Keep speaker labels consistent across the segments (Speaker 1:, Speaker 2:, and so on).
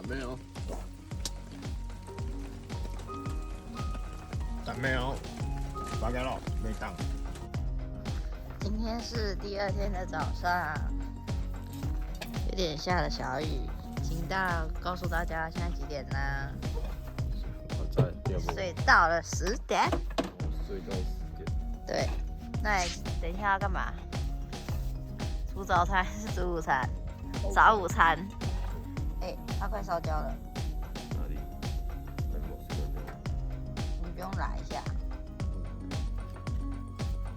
Speaker 1: 没有，但没有，八个了，没当。
Speaker 2: 今天是第2天的早上，有点下了小雨。请告诉大家现在几点呢？
Speaker 1: 我在第二
Speaker 2: 所以到了10点。
Speaker 1: 睡到10点。
Speaker 2: 对，那你等一下要干嘛？煮早餐还是煮午餐？早午餐。它快烧焦了。
Speaker 1: 哪里？那什么烧焦？
Speaker 2: 你不用拉一下。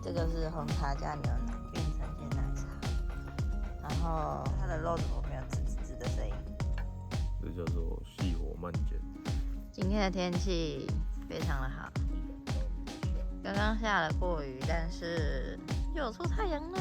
Speaker 2: 这个是红茶加牛奶变成鲜奶茶，然后它的肉怎么没有吱吱吱的声音？
Speaker 1: 这叫做细火慢煎。
Speaker 2: 今天的天气非常的好，刚刚下了过雨，但是又出太阳了。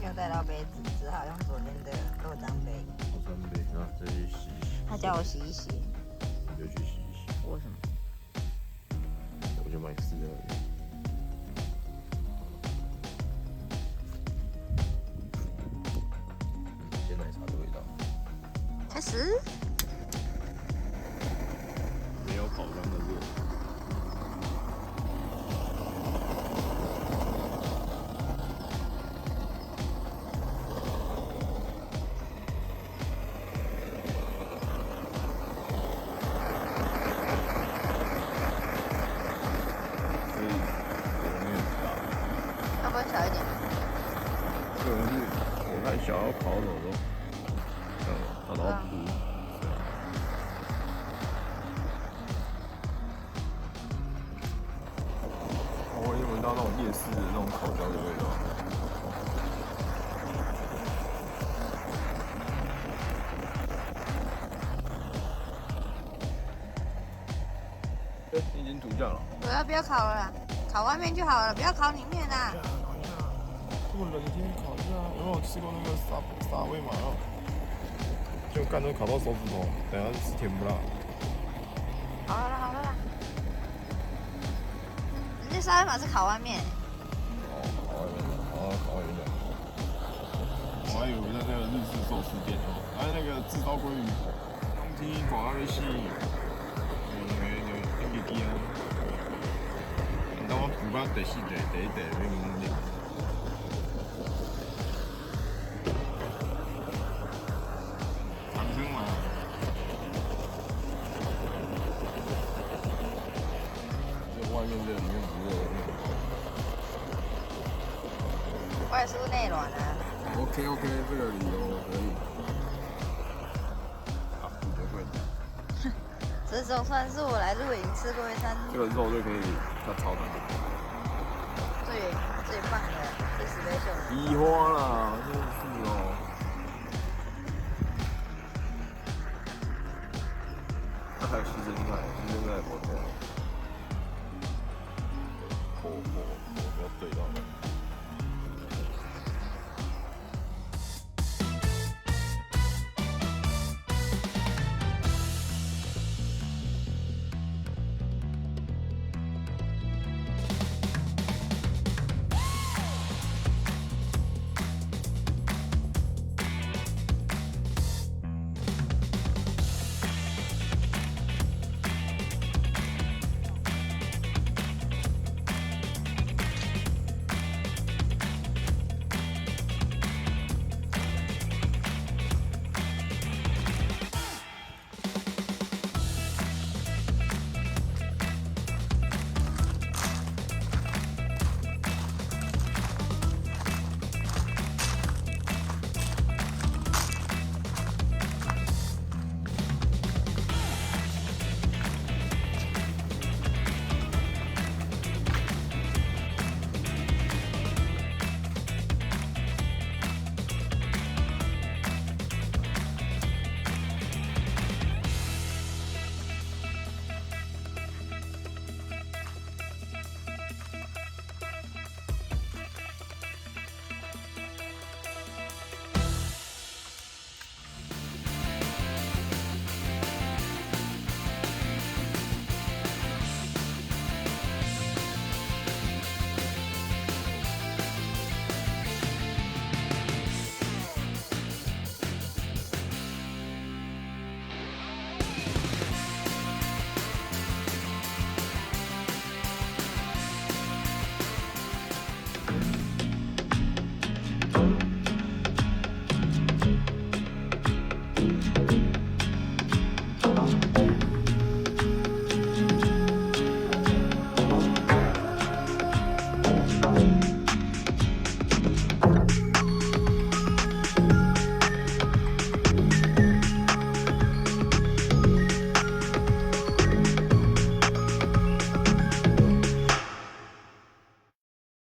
Speaker 2: 没有带到杯子，只好用昨天的豆浆杯。
Speaker 1: 豆浆杯啊，这去洗一洗。
Speaker 2: 他叫我洗一洗。
Speaker 1: 你就去洗一洗。
Speaker 2: 为什么？
Speaker 1: 我就买4而已。鲜奶茶的味道。
Speaker 2: 开始。
Speaker 1: 没有烤箱的热。
Speaker 2: 要不要小一点？
Speaker 1: 这个是我太小，要烤走都，烤到糊。我已经闻到那种夜市的那种烤焦的味道。你已经煮酱了。
Speaker 2: 我要不要烤了啦？烤外面就好了，不要烤里面啦。
Speaker 1: 这么冷天烤一下，有没有吃过那个沙威玛？就干都烤到手指头，等下吃甜不辣。
Speaker 2: 好了啦，人家沙威玛是烤外面。
Speaker 1: 烤外面，烤外面的。我还以为在那个日式寿司店哦，还有那个炙烧鲑鱼，冬天广告的戏，你啊，等我补到第4地，第1地要讲你。长生嘛。这外面热，里面不热。
Speaker 2: 外酥内软啊。
Speaker 1: OK， 这个理由可以。啊，不会。
Speaker 2: 这种算是我来露营吃过一餐
Speaker 1: 这个肉就可以，它超大。
Speaker 2: 最棒的，最special的。
Speaker 1: 移花啦，真是哦。还有西生菜，西生菜也不错。火锅。